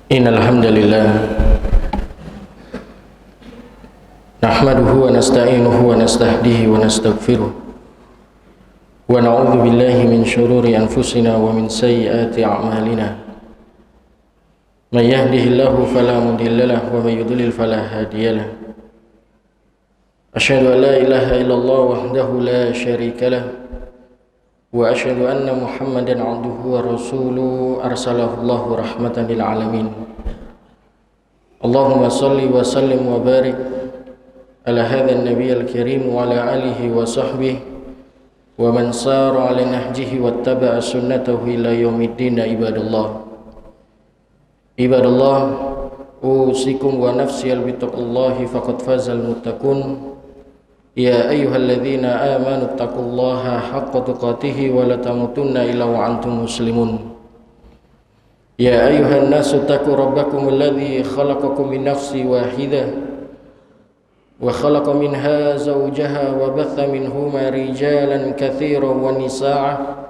Innal hamdalillah nahmaduhu wa nasta'inuhu wa nastahdihi wa nastaghfiruh wa na'udzu billahi min shururi anfusina wa min sayyiati a'malina. May yahdihillahu fala mudilla lahu wa may yudlil fala hadiya lahu. Asyhadu an la ilaha illallah wahdahu la syarika lahu wa asyhadu anna Muhammadan 'abduhu wa rasuluhu arsalahu Allahu rahmatan lil alamin. Allahumma shalli wa sallim wa barik ala hadzal nabiyil karim wa ala alihi wa sahbihi wa man sara ala nahjihi wattaba'a sunnatahu ila yaumiddin. Ibadallah, usikum wa nafsi bittaqillahi faqad fazal muttaqun. Ya ayyuhalladzina amanu taqullaha haqqa tuqatih wa la tamutunna illa wa antum muslimun. Ya ayyuhan nasu taqu rabbakum alladzi khalaqakum min nafsin wahidah wa khalaqa minha zawjaha wa batha minhuma rijalan katsiran wa nisaa'a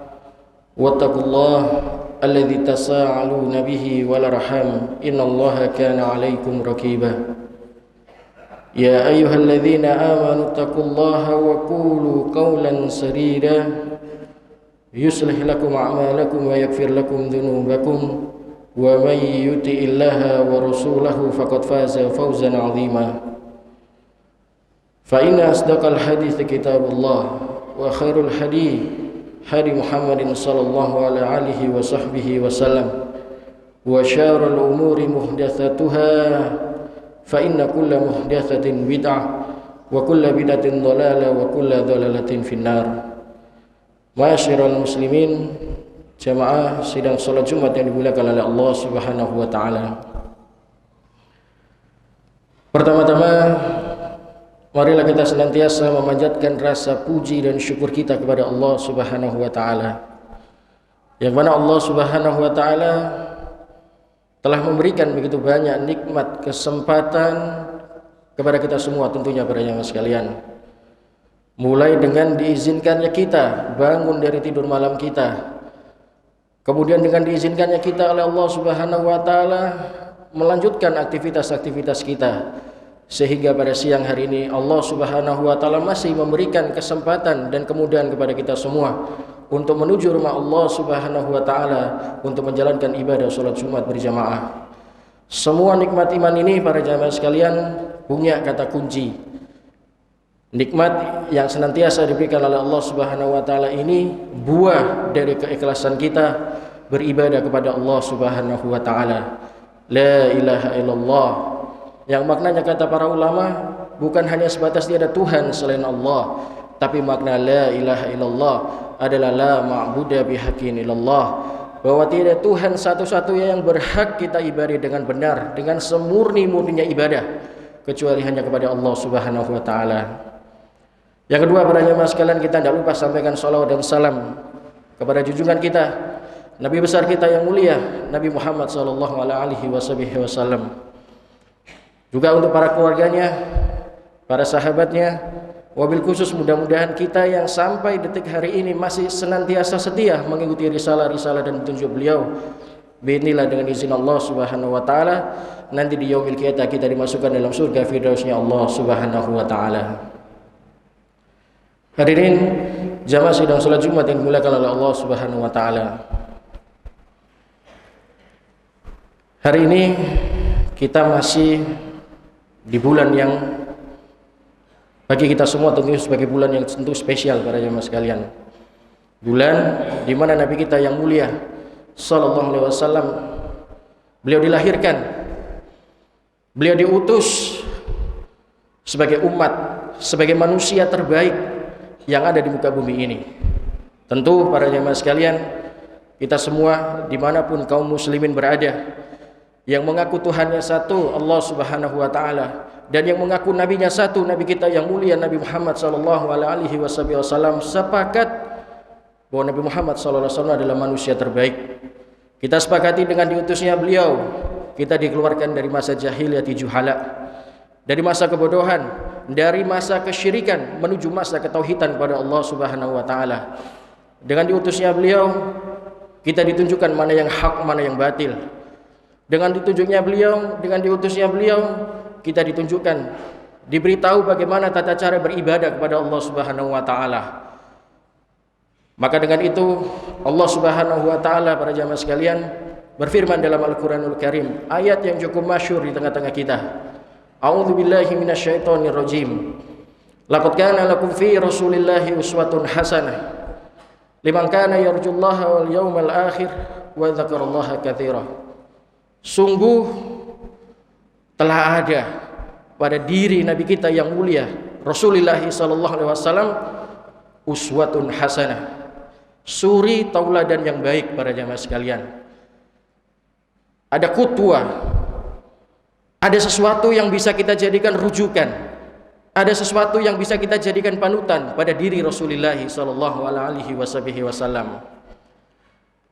wattaqullaha alladzi tasaaluna bihi wal arham innallaha kana 'alaikum raqiba. Ya ayyuhalladzina amanu taqullaha wa qulu qawlan sadida yuslih lakum a'malakum wa yaghfir lakum dhunubakum wa may yuti'illaha wa rasulahu faqad faza fawzan 'azima. Fa inna asdaqal hadithi kitabullah wa khairul hadi hadi Muhammadin sallallahu alaihi wa sahbihi wa sallam wa syarrul umuri muhdatsatuha fa inna kulla muhdatsatin bid'ah wa kulla bid'atin dhalalah wa kulla dhalalatin finnar. Ma'asyiral muslimin, jamaah sidang salat Jumat yang dimuliakan oleh Allah Subhanahu wa taala. Pertama-tama marilah kita senantiasa memanjatkan rasa puji dan syukur kita kepada Allah Subhanahu wa taala. Yang mana Allah Subhanahu wa taala telah memberikan begitu banyak nikmat, kesempatan kepada kita semua, tentunya para jamaah sekalian. Mulai dengan diizinkannya kita bangun dari tidur malam kita, kemudian dengan diizinkannya kita oleh Allah Subhanahu wa taala melanjutkan aktivitas-aktivitas kita, sehingga pada siang hari ini Allah Subhanahu wa taala masih memberikan kesempatan dan kemudahan kepada kita semua untuk menuju rumah Allah Subhanahu wa taala untuk menjalankan ibadah salat Jumat berjamaah. Semua nikmat iman ini para jamaah sekalian punya kata kunci. Nikmat yang senantiasa diberikan oleh Allah Subhanahu wa taala ini buah dari keikhlasan kita beribadah kepada Allah Subhanahu wa taala. La ilaha illallah, yang maknanya kata para ulama bukan hanya sebatas tiada Tuhan selain Allah, tapi makna la ilaha illallah adalah la ma'budu bihaqqin illallah, bahwa tidak Tuhan satu-satunya yang berhak kita ibadai dengan benar, dengan semurni-murninya ibadah, kecuali hanya kepada Allah Subhanahu wa taala. Yang kedua, para jemaah sekalian, kita tidak lupa sampaikan salawat dan salam kepada junjungan kita, Nabi besar kita yang mulia, Nabi Muhammad sallallahu alaihi wasallam. Juga untuk para keluarganya, para sahabatnya, wabil khusus mudah-mudahan kita yang sampai detik hari ini masih senantiasa setia mengikuti risalah-risalah dan petunjuk beliau. Bismillah, dengan izin Allah Subhanahu wa taala, nanti di yaumil qiyamah kita dimasukkan dalam surga firdausnya Allah Subhanahu wa taala. Hadirin jamaah sidang salat Jumat yang dimuliakan oleh Allah Subhanahu wa taala. Hari ini kita masih di bulan yang bagi kita semua tentunya sebagai bulan yang tentu spesial para jemaah sekalian. Bulan di mana Nabi kita yang mulia sallallahu alaihi wasallam beliau dilahirkan, beliau diutus sebagai umat, sebagai manusia terbaik yang ada di muka bumi ini. Tentu para jemaah sekalian, kita semua dimanapun kaum muslimin berada, yang mengaku Tuhannya satu, Allah Subhanahu wa taala, dan yang mengaku nabinya satu, nabi kita yang mulia Nabi Muhammad sallallahu alaihi wasallam, sepakat bahwa Nabi Muhammad sallallahu alaihi wasallam adalah manusia terbaik. Kita sepakati dengan diutusnya beliau, kita dikeluarkan dari masa jahiliyah juhala, dari masa kebodohan, dari masa kesyirikan menuju masa ketauhidan kepada Allah Subhanahu wa taala. Dengan diutusnya beliau, kita ditunjukkan mana yang hak, mana yang batil. Dengan ditunjuknya beliau, dengan diutusnya beliau, kita ditunjukkan, diberitahu bagaimana tata cara beribadah kepada Allah Subhanahu wa taala. Maka dengan itu Allah Subhanahu wa taala, para jamaah sekalian, berfirman dalam Al-Qur'anul Karim, ayat yang cukup masyhur di tengah-tengah kita. A'udzubillahi minasyaitonir rajim. Laqad kana lakum fi Rasulillahi uswatun hasanah liman kana yarjullaha wal yawmal akhir wa dzakarallaha katsira. Sungguh telah ada pada diri Nabi kita yang mulia Rasulullah sallallahu alaihi wasallam uswatun hasanah, suri tauladan yang baik, para jamaah sekalian. Ada kutwa, ada sesuatu yang bisa kita jadikan rujukan, ada sesuatu yang bisa kita jadikan panutan pada diri Rasulullah sallallahu alaihi wasallam.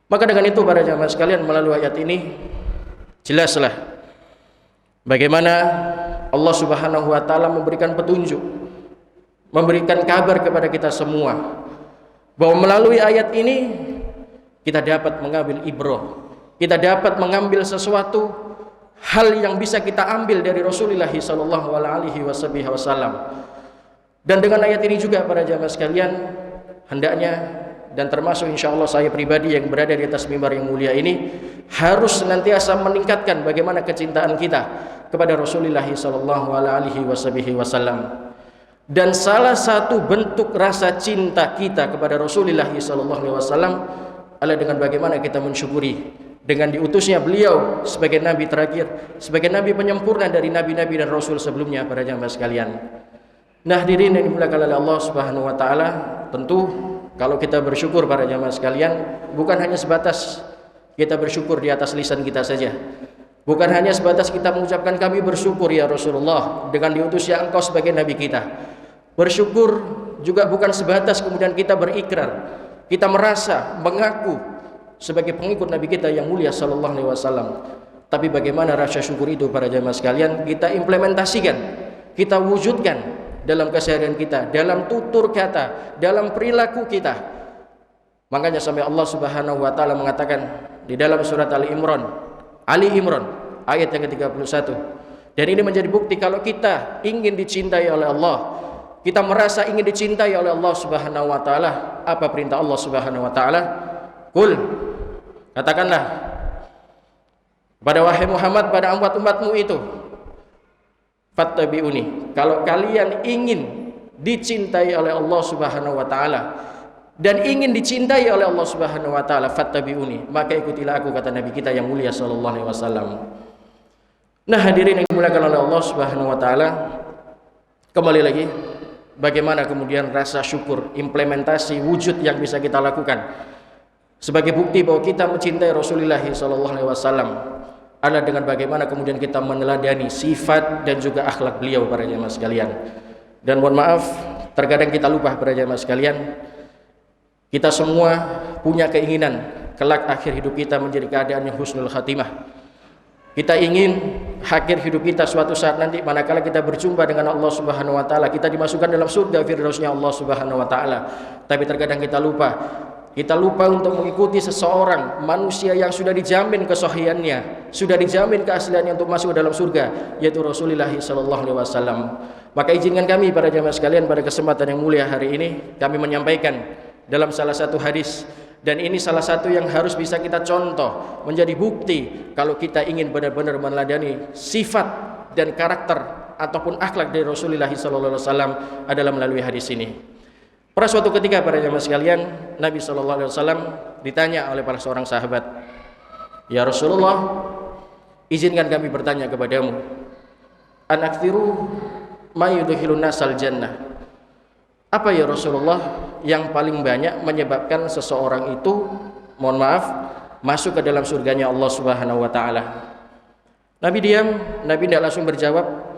Maka dengan itu, para jamaah sekalian, melalui ayat ini jelaslah bagaimana Allah Subhanahu wa taala memberikan petunjuk, memberikan kabar kepada kita semua bahwa melalui ayat ini kita dapat mengambil ibrah, kita dapat mengambil sesuatu hal yang bisa kita ambil dari Rasulullah sallallahu alaihi wasallam. Dan dengan ayat ini juga, para jamaah sekalian, hendaknya dan termasuk insyaallah saya pribadi yang berada di atas mimbar yang mulia ini harus senantiasa meningkatkan bagaimana kecintaan kita kepada Rasulullah sallallahu alaihi wasallam. Dan salah satu bentuk rasa cinta kita kepada Rasulullah sallallahu alaihi wasallam adalah dengan bagaimana kita mensyukuri dengan diutusnya beliau sebagai nabi terakhir, sebagai nabi penyempurna dari nabi-nabi dan rasul sebelumnya, para jamaah sekalian. Nah, hadirin yang dimuliakan oleh Allah Subhanahu wa taala, tentu kalau kita bersyukur, para jamaah sekalian, bukan hanya sebatas kita bersyukur di atas lisan kita saja. Bukan hanya sebatas kita mengucapkan kami bersyukur ya Rasulullah dengan diutusnya engkau sebagai nabi kita. Bersyukur juga bukan sebatas kemudian kita berikrar, kita merasa, mengaku sebagai pengikut nabi kita yang mulia sallallahu alaihi wasallam. Tapi bagaimana rasa syukur itu, para jamaah sekalian, kita implementasikan, kita wujudkan dalam keseharian kita, dalam tutur kata, dalam perilaku kita. Makanya sampai Allah Subhanahu wa taala mengatakan di dalam surat Ali Imran ayat yang ke-31. Dan ini menjadi bukti kalau kita ingin dicintai oleh Allah, kita merasa ingin dicintai oleh Allah Subhanahu wa taala. Apa perintah Allah Subhanahu wa taala? Qul, katakanlah pada wahai Muhammad, pada umat-umatmu itu, fattabi'uni, kalau kalian ingin dicintai oleh Allah Subhanahu wa taala dan ingin dicintai oleh Allah Subhanahu wa taala, fattabi'uni, maka ikutilah aku, kata nabi kita yang mulia sallallahu alaihi wasallam. Nah, hadirin yang dimuliakan oleh Allah Subhanahu wa taala, kembali lagi bagaimana kemudian rasa syukur, implementasi wujud yang bisa kita lakukan sebagai bukti bahwa kita mencintai Rasulullah sallallahu alaihi wasallam adalah dengan bagaimana kemudian kita meneladani sifat dan juga akhlak beliau, para jamaah sekalian. Dan mohon maaf, terkadang kita lupa, para jamaah sekalian, kita semua punya keinginan kelak akhir hidup kita menjadi keadaan yang husnul khatimah. Kita ingin akhir hidup kita suatu saat nanti manakala kita berjumpa dengan Allah Subhanahu wa taala, kita dimasukkan dalam surga firdausnya Allah Subhanahu wa taala. Tapi terkadang kita lupa untuk mengikuti seseorang manusia yang sudah dijamin kesohiannya, sudah dijamin keasliannya untuk masuk ke dalam surga, yaitu Rasulullah sallallahu alaihi wasallam. Maka izinkan kami, para jamaah sekalian, pada kesempatan yang mulia hari ini kami menyampaikan dalam salah satu hadis, dan ini salah satu yang harus bisa kita contoh menjadi bukti kalau kita ingin benar-benar meneladani sifat dan karakter ataupun akhlak dari Rasulullah sallallahu alaihi wasallam adalah melalui hadis ini. Pada suatu ketika, para jamaah sekalian, Nabi sallallahu alaihi wasallam ditanya oleh para seorang sahabat, "Ya Rasulullah, izinkan kami bertanya kepadamu, an aktsiru ma yudkhilun nasal jannah." Apa ya Rasulullah yang paling banyak menyebabkan seseorang itu, mohon maaf, masuk ke dalam surganya Allah Subhanahu wa taala? Nabi diam, Nabi tidak langsung berjawab.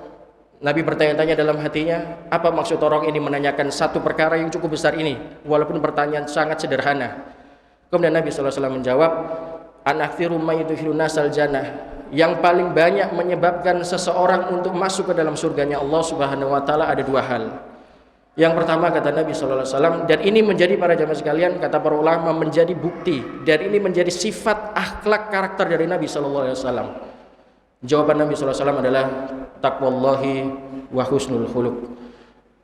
Nabi bertanya-tanya dalam hatinya, apa maksud orang ini menanyakan satu perkara yang cukup besar ini, walaupun pertanyaan sangat sederhana. Kemudian Nabi SAW menjawab, an aktsiru ma yudkhilun nasal jannah, yang paling banyak menyebabkan seseorang untuk masuk ke dalam surganya Allah Subhanahu wa taala ada dua hal. Yang pertama, kata Nabi SAW, dan ini menjadi, para jamaah sekalian, kata para ulama, menjadi bukti, dan ini menjadi sifat akhlak karakter dari Nabi SAW. Jawaban Nabi SAW adalah taqwallahi wa husnul khuluq.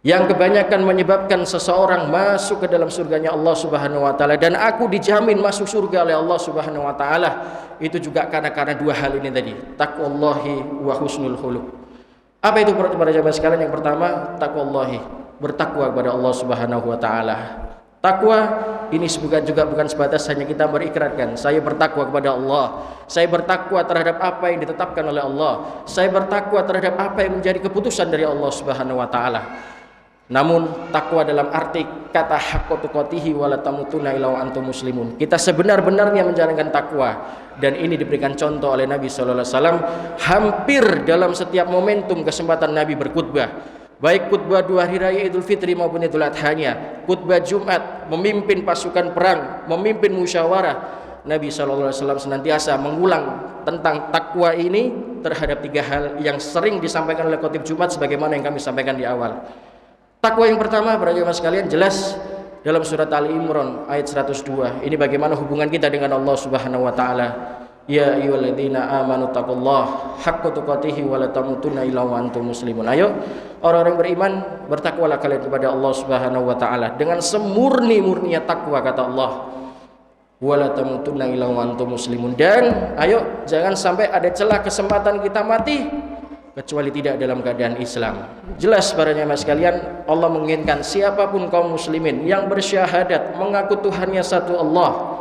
Yang kebanyakan menyebabkan seseorang masuk ke dalam surganya Allah Subhanahu wa taala, dan aku dijamin masuk surga oleh Allah Subhanahu wa taala, itu juga karena dua hal ini tadi, taqwallahi wa husnul khuluq. Apa itu para jamaah sekalian? Yang pertama, taqwallahi, bertakwa kepada Allah Subhanahu wa taala. Takwa ini bukan sebatas hanya kita berikrarkan, saya bertakwa kepada Allah, saya bertakwa terhadap apa yang ditetapkan oleh Allah, saya bertakwa terhadap apa yang menjadi keputusan dari Allah Subhanahu wa taala. Namun takwa dalam arti kata haqqa tuqatihi wa la tamutunna illa wa antum muslimun. Kita sebenar-benarnya menjalankan takwa, dan ini diberikan contoh oleh Nabi sallallahu alaihi wasallam hampir dalam setiap momentum kesempatan Nabi berkhutbah. Baik khutbah 2 hari raya Idul Fitri maupun Idul Adhanya, khutbah Jumat, memimpin pasukan perang, memimpin musyawarah, Nabi SAW senantiasa mengulang tentang takwa ini terhadap 3 hal yang sering disampaikan oleh khotib Jumat sebagaimana yang kami sampaikan di awal. Takwa yang pertama, para jemaah sekalian, jelas dalam surat Ali Imran ayat 102. Ini bagaimana hubungan kita dengan Allah Subhanahu wa taala. Ya ayyuhalladzina amanu taqullaha haqqa tuqatih wa la tamutunna illa wa antum muslimun. Ayo orang-orang beriman, bertakwalah kalian kepada Allah Subhanahu wa taala dengan semurni-murninya takwa, kata Allah. Wa la tamutunna illa wa antum muslimun. Dan ayo jangan sampai ada celah kesempatan kita mati kecuali tidak dalam keadaan Islam. Jelas para jemaah sekalian, Allah menginginkan siapapun kaum muslimin yang bersyahadat mengaku Tuhannya satu Allah,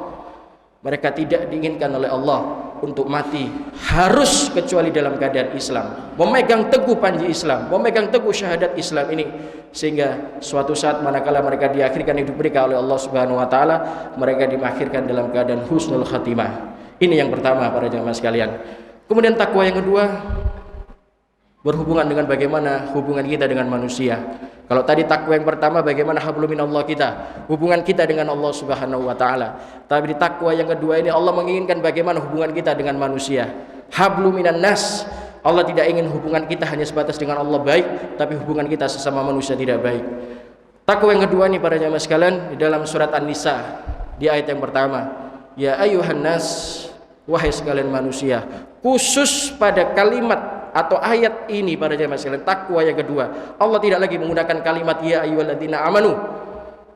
mereka tidak diinginkan oleh Allah untuk mati harus kecuali dalam keadaan Islam, memegang teguh panji Islam, memegang teguh syahadat Islam ini, sehingga suatu saat manakala mereka diakhirkan hidup mereka oleh Allah Subhanahu wa taala, mereka diakhirkan dalam keadaan husnul khatimah. Ini yang pertama para jemaah sekalian. Kemudian takwa yang kedua berhubungan dengan bagaimana hubungan kita dengan manusia. Kalau tadi takwa yang pertama bagaimana hablum minallah kita, hubungan kita dengan Allah Subhanahu wa taala. Tapi di takwa yang kedua ini Allah menginginkan bagaimana hubungan kita dengan manusia. Hablum minan nas. Allah tidak ingin hubungan kita hanya sebatas dengan Allah baik, tapi hubungan kita sesama manusia tidak baik. Takwa yang kedua ini para jamaah sekalian di dalam surat An-Nisa di ayat yang pertama. Ya ayyuhan nas, wahai sekalian manusia. Khusus pada kalimat atau ayat ini para jemaah sekalian, takwa yang kedua, Allah tidak lagi menggunakan kalimat ya ayyuhalladzina amanu,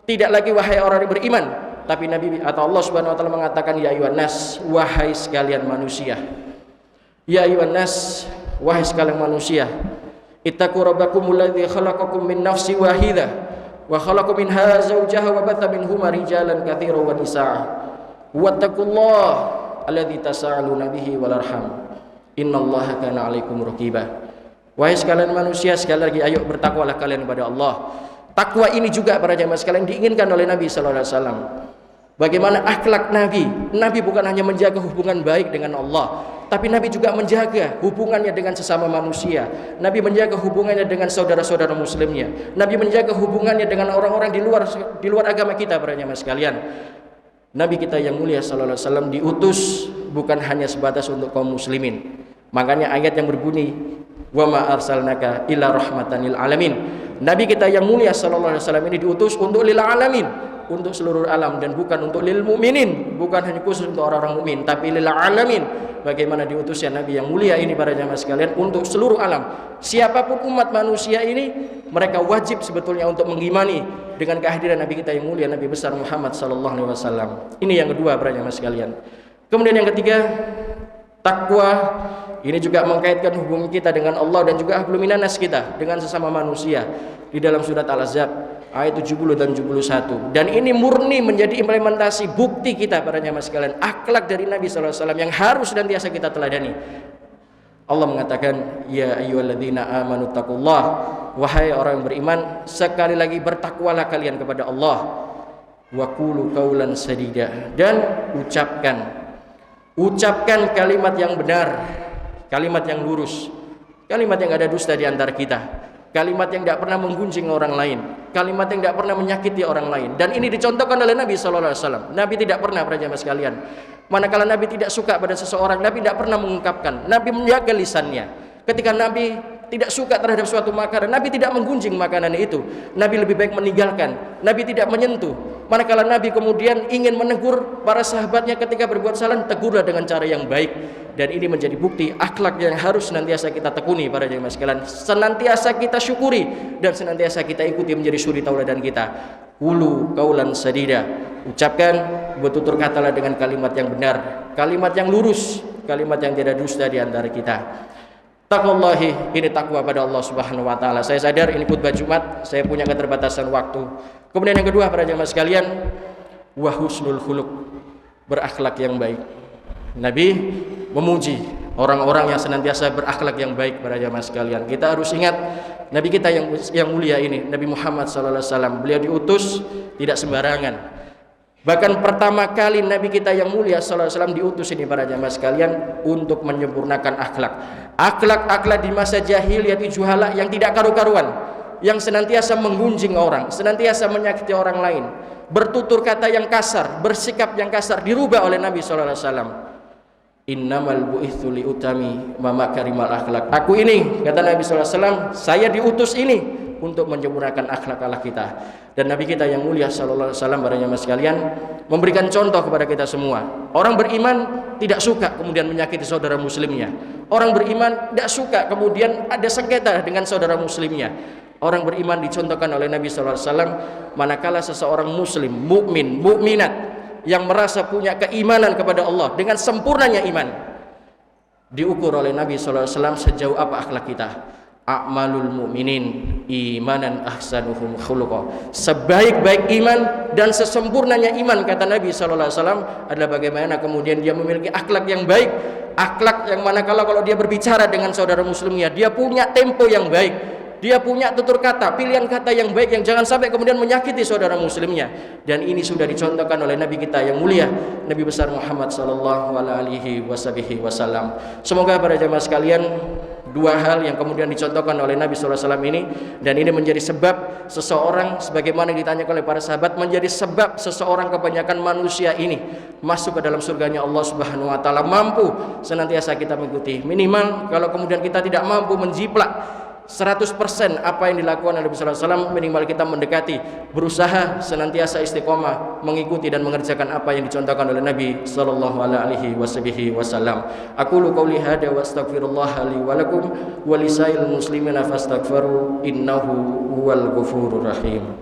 tidak lagi wahai orang yang beriman, tapi Nabi atau Allah Subhanahu wa taala mengatakan ya ayyuhan nas, wahai sekalian manusia. Ya ayyuhan nas, wahai sekalian manusia, ittaqu rabbakumul ladzi khalaqakum min nafsin wahidah wa khalaqa minha zawjaha wa batha minhuma rijalan katsiran wa nisaa wattaqullaha alladzi tasaaluna bihi wal arham innallaha kana 'alaikum raqibah. Wahai sekalian manusia, sekali lagi ayo bertakwalah kalian kepada Allah. Takwa ini juga para jemaah sekalian diinginkan oleh Nabi sallallahu alaihi wasallam. Bagaimana akhlak Nabi? Nabi bukan hanya menjaga hubungan baik dengan Allah, tapi Nabi juga menjaga hubungannya dengan sesama manusia. Nabi menjaga hubungannya dengan saudara-saudara muslimnya. Nabi menjaga hubungannya dengan orang-orang di luar agama kita para jemaah sekalian. Nabi kita yang mulia sallallahu alaihi wasallam diutus bukan hanya sebatas untuk kaum muslimin. Makanya ayat yang berbunyi wa ma arsalnaka illa rahmatan lil alamin. Nabi kita yang mulia sallallahu alaihi wasallam ini diutus untuk lil alamin, untuk seluruh alam, dan bukan untuk lil mukminin, bukan hanya khusus untuk orang-orang mukmin, tapi lil alamin. Bagaimana diutusnya Nabi yang mulia ini para jamaah sekalian untuk seluruh alam. Siapapun umat manusia ini, mereka wajib sebetulnya untuk mengimani dengan kehadiran Nabi kita yang mulia, Nabi besar Muhammad sallallahu alaihi wasallam. Ini yang kedua para jamaah sekalian. Kemudian yang ketiga, takwa ini juga mengkaitkan hubungan kita dengan Allah dan juga hablum minan nas kita dengan sesama manusia di dalam surat Al-Ahzab ayat 70 dan 71. Dan ini murni menjadi implementasi bukti kita para jamaah sekalian, akhlak dari Nabi sallallahu alaihi wasallam yang harus dan biasa kita teladani. Allah mengatakan ya ayyuhalladzina amanu taqullah, wahai orang yang beriman, sekali lagi bertakwalah kalian kepada Allah. Wa qulu qaulan sadida, dan ucapkan kalimat yang benar, kalimat yang lurus, kalimat yang ada dusta di antara kita, kalimat yang tidak pernah menggunjing orang lain, kalimat yang tidak pernah menyakiti orang lain. Dan ini dicontohkan oleh Nabi sallallahu alaihi wasallam. Nabi tidak pernah para jamaah sekalian, manakala Nabi tidak suka pada seseorang, Nabi tidak pernah mengungkapkan. Nabi menjaga lisannya. Ketika Nabi tidak suka terhadap suatu makanan, Nabi tidak menggunjing makanan itu. Nabi lebih baik meninggalkan. Nabi tidak menyentuh. Manakala Nabi kemudian ingin menegur para sahabatnya ketika berbuat salah, tegurlah dengan cara yang baik. Dan ini menjadi bukti akhlak yang harus senantiasa kita tekuni para jemaah sekalian, senantiasa kita syukuri dan senantiasa kita ikuti menjadi suri tauladan kita. Qulu qaulan sadida, ucapkan bertutur katalah dengan kalimat yang benar, kalimat yang lurus, kalimat yang tidak dusta di antara kita. Taqwallahi, ini takwa pada Allah Subhanahu wa taala. Saya sadar ini khutbah Jumat, saya punya keterbatasan waktu. Kemudian yang kedua para jemaah sekalian, wa husnul khuluq, berakhlak yang baik. Nabi memuji orang-orang yang senantiasa berakhlak yang baik para jemaah sekalian. Kita harus ingat Nabi kita yang mulia ini, Nabi Muhammad sallallahu alaihi wasallam. Beliau diutus tidak sembarangan. Bahkan pertama kali Nabi kita yang mulia sallallahu alaihi wasallam diutus ini para jamaah sekalian untuk menyempurnakan akhlak. Akhlak-akhlak di masa jahiliyah itu juhala yang tidak karu-karuan, yang senantiasa menggunjing orang, senantiasa menyakiti orang lain, bertutur kata yang kasar, bersikap yang kasar dirubah oleh Nabi sallallahu alaihi wasallam. Innamal bu'itsu liutami makarimal akhlak. Aku ini, kata Nabi sallallahu alaihi wasallam, saya diutus ini untuk menyempurnakan akhlak-akhlak kita. Dan Nabi kita yang mulia sallallahu alaihi wasallam para jemaah sekalian memberikan contoh kepada kita semua. Orang beriman tidak suka kemudian menyakiti saudara muslimnya. Orang beriman tidak suka kemudian ada sengketa dengan saudara muslimnya. Orang beriman dicontohkan oleh Nabi sallallahu alaihi wasallam manakala seseorang muslim, mukmin, mukminat yang merasa punya keimanan kepada Allah dengan sempurnanya iman, diukur oleh Nabi sallallahu alaihi wasallam sejauh apa akhlak kita. A'malul mu'minin imanan ahsanuhum khuluqa. Sebaik-baik iman dan sesempurnanya iman, kata Nabi sallallahu alaihi wasallam, adalah bagaimana kemudian dia memiliki akhlak yang baik, akhlak yang manakala kalau dia berbicara dengan saudara muslimnya, dia punya tempo yang baik, dia punya tutur kata, pilihan kata yang baik yang jangan sampai kemudian menyakiti saudara muslimnya. Dan ini sudah dicontohkan oleh Nabi kita yang mulia, Nabi besar Muhammad sallallahu alaihi wasallam. Semoga para jamaah sekalian, dua hal yang kemudian dicontohkan oleh Nabi sallallahu alaihi wasallam ini, dan ini menjadi sebab seseorang, sebagaimana yang ditanyakan oleh para sahabat, menjadi sebab seseorang kebanyakan manusia ini masuk ke dalam surganya Allah Subhanahu wa taala, mampu senantiasa kita mengikuti. Minimal kalau kemudian kita tidak mampu menjiplak 100% apa yang dilakukan oleh Nabi sallallahu alaihi wasallam, minimal kita mendekati, berusaha senantiasa istiqomah mengikuti dan mengerjakan apa yang dicontohkan oleh Nabi sallallahu alaihi wasallam. Aqulu qouli hadza wa astaghfirullah li wa lakum wa lisail muslimina fastaghfiru innahu huwal ghafurur rahim.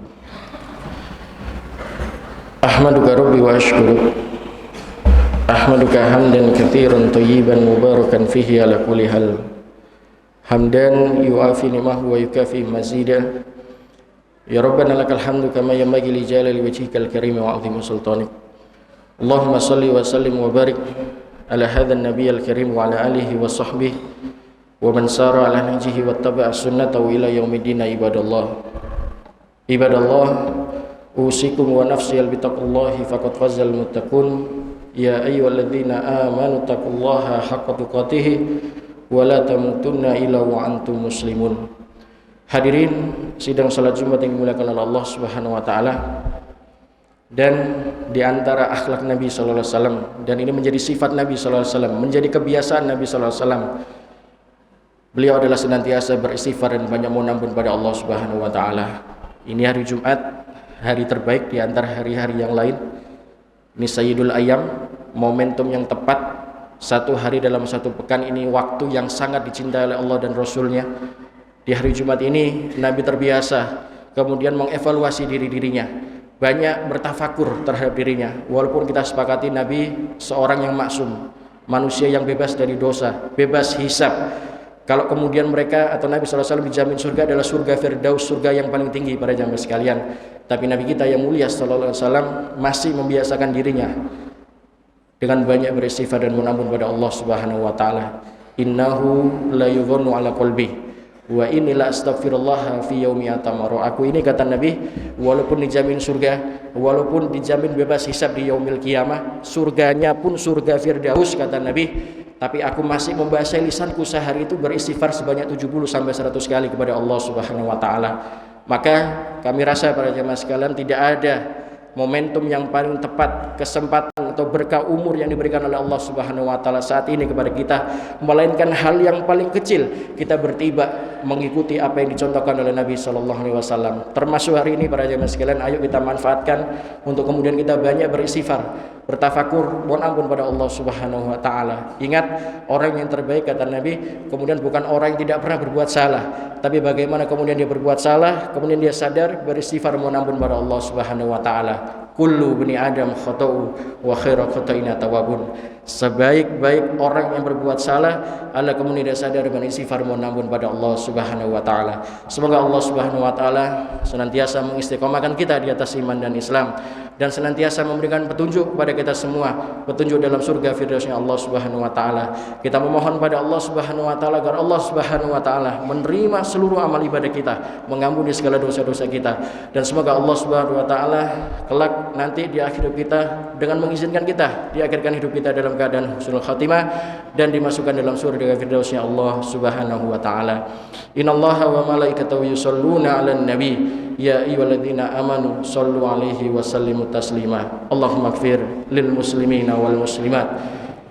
Ahmaduka rabbi wa ashkuru, ahmaduka hamdan katsiran thayyiban mubarakan fihi ala kulli hal, hamdan yuafi ni'mahu wa yukafi mazida. Ya Rabbana lakal hamdu kama yanbaghi li jalali wajhikal karim wa 'azimi sultanik. Allahumma salli wa sallim wa barik ala hadzal nabiyil karim wa ala alihi wa sahbihi wa man sara ala nahjihi wattaba'a sunnatahu ila yaumiddin. Ibadallah, usikum wa nafsi bi taqwallahi faqad fazal muttaqun. Ya ayyuhalladzina amanu taqullaha haqqa tuqatih wala tamutunna illa wa antum muslimun. Hadirin sidang salat Jumat yang dimuliakan oleh Allah Subhanahu wa taala, dan di antara akhlak Nabi sallallahu alaihi wasallam, dan ini menjadi sifat Nabi sallallahu alaihi wasallam, menjadi kebiasaan Nabi sallallahu alaihi wasallam, beliau adalah senantiasa beristighfar dan banyak mohon ampun pada Allah Subhanahu wa taala. Ini hari Jumat, hari terbaik di antara hari-hari yang lain. Ini Sayyidul Ayyam, momentum yang tepat. Satu hari dalam satu pekan ini waktu yang sangat dicintai oleh Allah dan Rasulnya. Di hari Jumat ini Nabi terbiasa kemudian mengevaluasi dirinya, banyak bertafakur terhadap dirinya. Walaupun kita sepakati Nabi seorang yang maksum, manusia yang bebas dari dosa, bebas hisab. Kalau kemudian mereka atau Nabi SAW dijamin surga adalah surga Firdaus, surga yang paling tinggi para jamaah sekalian. Tapi Nabi kita yang mulia SAW masih membiasakan dirinya dengan banyak beristighfar dan menampun pada Allah Subhanahu wa taala. Innahu la yughannu ala qalbi wa inni la astaghfirullah fi yaumi atamaru. Aku ini, kata Nabi, walaupun dijamin surga, walaupun dijamin bebas hisab di yaumil qiyamah, surganya pun surga Firdaus, kata Nabi, tapi aku masih membasahi lisanku sehari itu beristighfar sebanyak 70 sampai 100 kali kepada Allah Subhanahu wa taala. Maka kami rasa para jemaah sekalian tidak ada momentum yang paling tepat, kesempatan atau berkah umur yang diberikan oleh Allah Subhanahu wa taala saat ini kepada kita, melainkan hal yang paling kecil kita bertiba mengikuti apa yang dicontohkan oleh Nabi Shallallahu Alaihi Wasallam. Termasuk hari ini para jemaah sekalian, ayo kita manfaatkan untuk kemudian kita banyak beristighfar, bertafakur, mohon ampun pada Allah Subhanahu Wa Taala. Ingat, orang yang terbaik kata Nabi kemudian bukan orang yang tidak pernah berbuat salah, tapi bagaimana kemudian dia berbuat salah, kemudian dia sadar, beristighfar, mohon ampun pada Allah Subhanahu Wa Taala. Kullu bani Adam khata'u wa khairu khata'ina tawabun. Sebaik-baik orang yang berbuat salah adalah kemudian dia sadar dan istighfar mohon ampun pada Allah Subhanahu Wa Taala. Semoga Allah Subhanahu Wa Taala senantiasa mengistiqomahkan kita di atas iman dan Islam, dan senantiasa memberikan petunjuk kepada kita semua, petunjuk dalam surga firdausnya Allah Subhanahu Wa Taala. Kita memohon pada Allah Subhanahu Wa Taala agar Allah Subhanahu Wa Taala menerima seluruh amal ibadah kita, mengampuni segala dosa-dosa kita, dan semoga Allah Subhanahu Wa Taala kelak nanti di akhir hidup kita dengan mengizinkan kita diakhirkan hidup kita dalam keadaan husnul khatimah dan dimasukkan dalam surga firdausnya Allah Subhanahu Wa Taala. Innallaha wa malaikatahu yusholluna 'alan nabi ya ayyuhalladzina amanu shallu 'alaihi wa sallimu taslima. Allahumma ighfir lil muslimina wal muslimat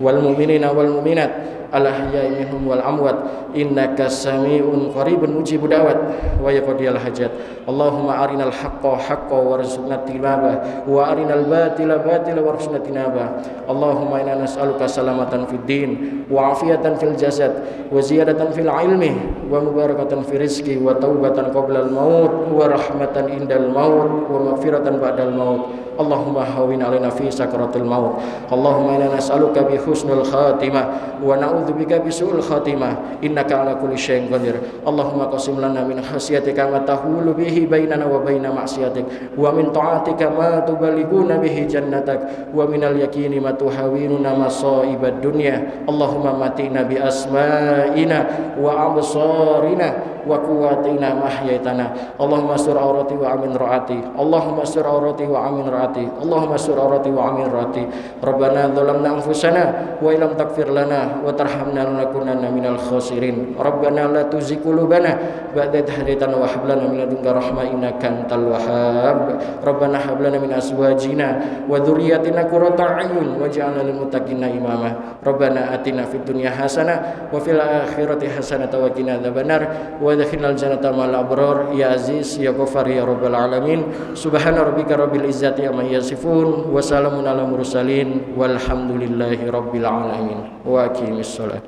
wal mu'minina wal mu'minat al-ahya'i minhum wal amwat innaka sami'un qaribun mujibud da'wat wa yaqdiyal hajat. Allahumma arinal haqqa haqqan warzuqna ittiba'ah wa arinal batila batila warzuqna tinabah. Allahumma inna nas'aluka salamatan fid din wa afiyatan fil jasad wa ziyadatan fil ilmi wa mubarakatan fil rizqi wa taubatan qabla al maut wa rahmatan indal maut wa maghfiratan ba'dal maut. Allahumma hawwin 'alaina fi sakaratil maut. Allahumma inna nas'aluka bi husnil khatimah wa na'udzubika bi su'il khatimah innaka 'ala kulli syai'in qadir. Allahumma qasim lana min khasyatika ma tahulu bihi bainana wa baina ma'siyatik wa min ta'atika ma tuballighuna bihi jannatak wa minal yaqini ma tuhawinuna masa'ibad dunya. Allahumma matina bi asma'ina wa absarina wa quwwatina mahyaitana. Allahumma sur aurati wa amin raati. Allahumma sur aurati wa amin raati. Allahumma sur aurati wa amin raati. Rabbana dzalamna anfusana wa illam taghfir lana wa tarhamna lanakunanna minal khasirin. Rabbana la tuzigh qulubana ba'da idh hadaytana wa hab lana min ladunka rahmah innaka antal wahhab. Rabbana hab lana min azwajina wa dhurriyyatina qurrata a'yun waj'alna lil muttaqina imama. Rabbana atina fid dunya hasanah wa fil akhirati hasanah wa qina adzabannar wa adkhilnal jannata ma'al abrar ya aziz ya ghafar ya rabbal alamin. Subhana rabbika rabbil izzati amma yasifun wa salamun alal mursalin walhamdulillahi rabbil alamin. Wa aqimis shalah.